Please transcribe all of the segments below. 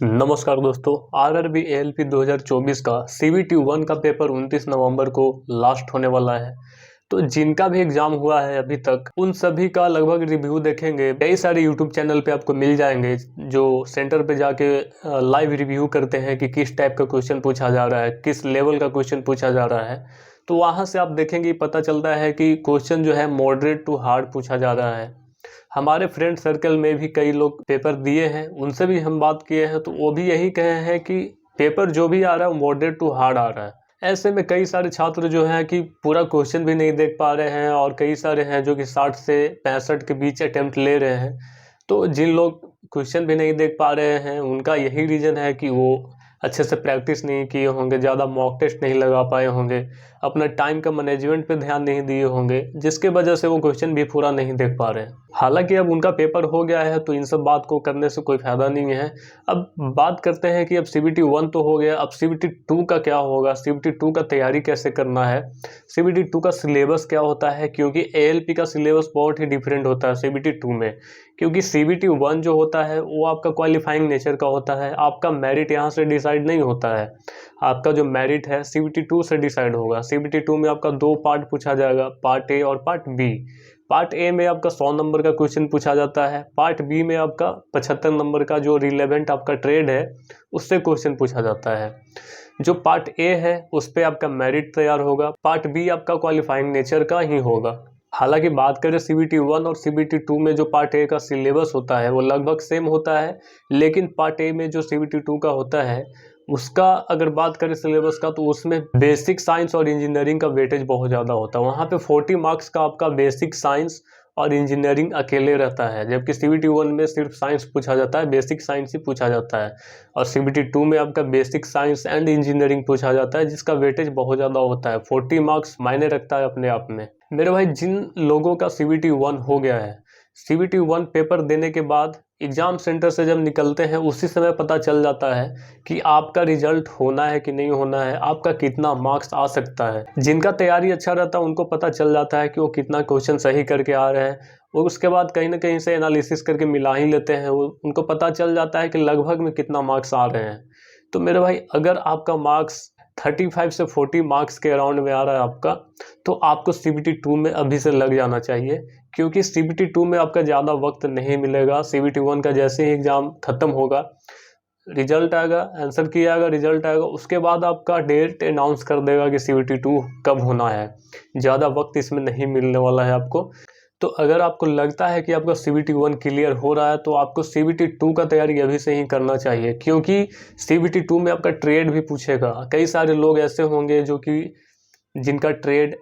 नमस्कार दोस्तों। RRB ALP 2024 का सीबीटी 1 का पेपर 29 नवंबर को लास्ट होने वाला है। तो जिनका भी एग्जाम हुआ है अभी तक उन सभी का लगभग रिव्यू देखेंगे। कई सारे यूट्यूब चैनल पे आपको मिल जाएंगे जो सेंटर पे जाके लाइव रिव्यू करते हैं कि किस टाइप का क्वेश्चन पूछा जा रहा है, किस लेवल का क्वेश्चन पूछा जा रहा है। तो वहाँ से आप देखेंगे पता चलता है कि क्वेश्चन जो है मॉडरेट टू हार्ड पूछा जा रहा है। हमारे फ्रेंड सर्कल में भी कई लोग पेपर दिए हैं, उनसे भी हम बात किए हैं तो वो भी यही कहे हैं कि पेपर जो भी आ रहा है वो मॉडरेट टू हार्ड आ रहा है। ऐसे में कई सारे छात्र जो हैं कि पूरा क्वेश्चन भी नहीं देख पा रहे हैं और कई सारे हैं जो कि 60 से 65 के बीच अटेम्प्ट ले रहे हैं। तो जिन लोग क्वेश्चन भी नहीं देख पा रहे हैं उनका यही रीज़न है कि वो अच्छे से प्रैक्टिस नहीं किए होंगे, ज़्यादा मॉक टेस्ट नहीं लगा पाए होंगे, अपना टाइम का मैनेजमेंट पे ध्यान नहीं दिए होंगे, जिसके वजह से वो क्वेश्चन भी पूरा नहीं देख पा रहे हैं। हालांकि अब उनका पेपर हो गया है तो इन सब बात को करने से कोई फायदा नहीं है। अब बात करते हैं कि अब सीबीटी 1 तो हो गया, अब सीबीटी 2 का क्या होगा, सीबीटी 2 का तैयारी कैसे करना है, सीबीटी 2 का सिलेबस क्या होता है। क्योंकि एएलपी का सिलेबस बहुत ही डिफरेंट होता है सीबीटी 2 में। क्योंकि सीबीटी 1 जो होता है वो आपका क्वालिफाइंग नेचर का होता है, आपका मेरिट यहाँ से डिसाइड नहीं होता है। आपका जो मेरिट है सीबीटी 2 से डिसाइड होगा। सीबीटी 2 में आपका 2 पार्ट पूछा जाएगा, पार्ट ए और पार्ट बी। पार्ट ए में आपका 100 नंबर का क्वेश्चन पूछा जाता है, पार्ट बी में आपका 75 नंबर का जो रिलेवेंट आपका ट्रेड है उससे क्वेश्चन पूछा जाता है। जो पार्ट ए है उस पर आपका मेरिट तैयार होगा, पार्ट बी आपका क्वालिफाइंग नेचर का ही होगा। हालांकि बात करें सीबीटी 1 और सीबीटी 2 में जो पार्ट ए का सिलेबस होता है वो लगभग सेम होता है, लेकिन पार्ट ए में जो सीबीटी 2 का होता है उसका अगर बात करें सिलेबस का तो उसमें बेसिक साइंस और इंजीनियरिंग का वेटेज बहुत ज़्यादा होता है। वहाँ पे 40 मार्क्स का आपका बेसिक साइंस और इंजीनियरिंग अकेले रहता है, जबकि सीबीटी 1 में सिर्फ साइंस पूछा जाता है, बेसिक साइंस ही पूछा जाता है। और सीबीटी 2 में आपका बेसिक साइंस एंड इंजीनियरिंग पूछा जाता है जिसका वेटेज बहुत ज़्यादा होता है। 40 मार्क्स मायने रखता है अपने आप में। मेरे भाई, जिन लोगों का सीबीटी 1 हो गया है, सीबीटी 1 पेपर देने के बाद एग्ज़ाम सेंटर से जब निकलते हैं उसी समय पता चल जाता है कि आपका रिजल्ट होना है कि नहीं होना है, आपका कितना मार्क्स आ सकता है। जिनका तैयारी अच्छा रहता है उनको पता चल जाता है कि वो कितना क्वेश्चन सही करके आ रहे हैं। वो उसके बाद कहीं ना कहीं से एनालिसिस करके मिला ही लेते हैं, वो उनको पता चल जाता है कि लगभग में कितना मार्क्स आ रहे हैं। तो मेरे भाई, अगर आपका मार्क्स 35 से 40 मार्क्स के अराउंड में आ रहा है आपका, तो आपको सीबीटी 2 में अभी से लग जाना चाहिए। क्योंकि सीबीटी 2 में आपका ज़्यादा वक्त नहीं मिलेगा। सीबीटी 1 का जैसे ही एग्ज़ाम ख़त्म होगा, रिजल्ट आएगा, आंसर किया आएगा, रिजल्ट आएगा, उसके बाद आपका डेट अनाउंस कर देगा कि सीबीटी 2 कब होना है। ज़्यादा वक्त इसमें नहीं मिलने वाला है आपको। तो अगर आपको लगता है कि आपका सीबीटी 1 क्लियर हो रहा है तो आपको सीबीटी 2 का तैयारी अभी से ही करना चाहिए। क्योंकि सीबीटी 2 में आपका ट्रेड भी पूछेगा। कई सारे लोग ऐसे होंगे जो कि जिनका ट्रेड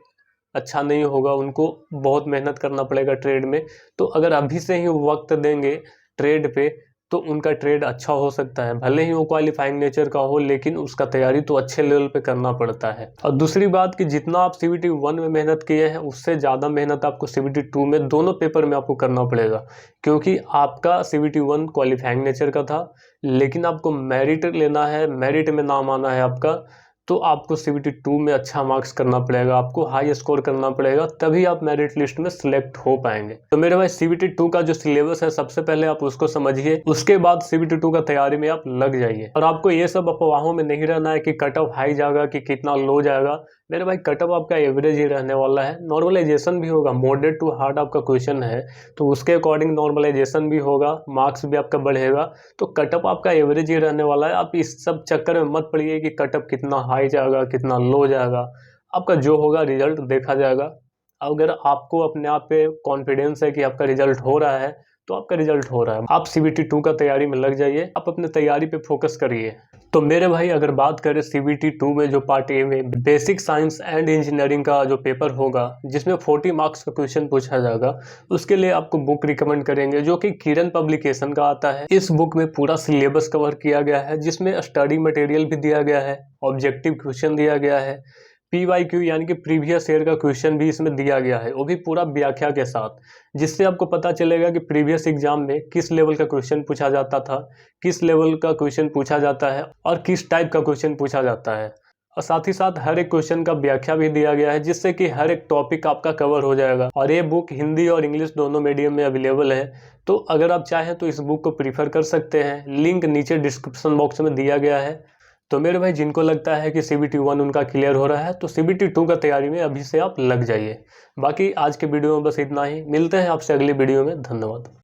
अच्छा नहीं होगा, उनको बहुत मेहनत करना पड़ेगा ट्रेड में। तो अगर अभी से ही वक्त देंगे ट्रेड पे तो उनका ट्रेड अच्छा हो सकता है। भले ही वो क्वालिफाइंग नेचर का हो, लेकिन उसका तैयारी तो अच्छे लेवल पे करना पड़ता है। और दूसरी बात कि जितना आप सीबीटी 1 में मेहनत किए हैं उससे ज़्यादा मेहनत आपको सीबीटी 2 में, दोनों पेपर में आपको करना पड़ेगा। क्योंकि आपका सीबीटी 1 क्वालिफाइंग नेचर का था, लेकिन आपको मेरिट लेना है, मेरिट में नाम आना है आपका, तो आपको सीबीटी 2 में अच्छा मार्क्स करना पड़ेगा, आपको हाई स्कोर करना पड़ेगा, तभी आप मेरिट लिस्ट में सिलेक्ट हो पाएंगे। तो मेरे भाई, सीबीटी 2 का जो सिलेबस है सबसे पहले आप उसको समझिए, उसके बाद सीबीटी 2 का तैयारी में आप लग जाइए। और आपको ये सब अफवाहों में नहीं रहना है कि कट ऑफ हाई जाएगा कि कितना लो जाएगा। मेरे भाई, कट ऑफ आपका एवरेज ही रहने वाला है। नॉर्मलाइजेशन भी होगा, मॉडरेट टू हार्ड आपका क्वेश्चन है तो उसके अकॉर्डिंग नॉर्मलाइजेशन भी होगा, मार्क्स भी आपका बढ़ेगा। तो कट ऑफ आपका एवरेज ही रहने वाला है। आप इस सब चक्कर में मत पड़िए कि कट ऑफ कितना हाई जाएगा कितना लो जाएगा। आपका जो होगा रिजल्ट देखा जाएगा। अगर आपको अपने आप पे कॉन्फिडेंस है कि आपका रिजल्ट हो रहा है तो आपका रिजल्ट हो रहा है। आप सीबीटी 2 का तैयारी में लग जाइए, आप अपने तैयारी पे फोकस करिए। तो मेरे भाई, अगर बात करें सीबीटी 2 में जो पार्ट ए में बेसिक साइंस एंड इंजीनियरिंग का जो पेपर होगा जिसमें 40 मार्क्स का क्वेश्चन पूछा जाएगा, उसके लिए आपको बुक रिकमेंड करेंगे जो कि किरण पब्लिकेशन का आता है। इस बुक में पूरा सिलेबस कवर किया गया है, जिसमें स्टडी मटेरियल भी दिया गया है, ऑब्जेक्टिव क्वेश्चन दिया गया है, PYQ यानी कि प्रीवियस ईयर का क्वेश्चन भी इसमें दिया गया है, वो भी पूरा व्याख्या के साथ, जिससे आपको पता चलेगा कि प्रीवियस एग्जाम में किस लेवल का क्वेश्चन पूछा जाता था, किस लेवल का क्वेश्चन पूछा जाता है और किस टाइप का क्वेश्चन पूछा जाता है। और साथ ही साथ हर एक क्वेश्चन का व्याख्या भी दिया गया है, जिससे कि हर एक टॉपिक आपका कवर हो जाएगा। और ये बुक हिंदी और इंग्लिश दोनों मीडियम में अवेलेबल है। तो अगर आप चाहें तो इस बुक को प्रीफर कर सकते हैं। लिंक नीचे डिस्क्रिप्शन बॉक्स में दिया गया है। तो मेरे भाई, जिनको लगता है कि CBT 1 उनका क्लियर हो रहा है, तो CBT 2 का तैयारी में अभी से आप लग जाइए। बाकी आज के वीडियो में बस इतना ही। मिलते हैं आपसे अगली वीडियो में। धन्यवाद।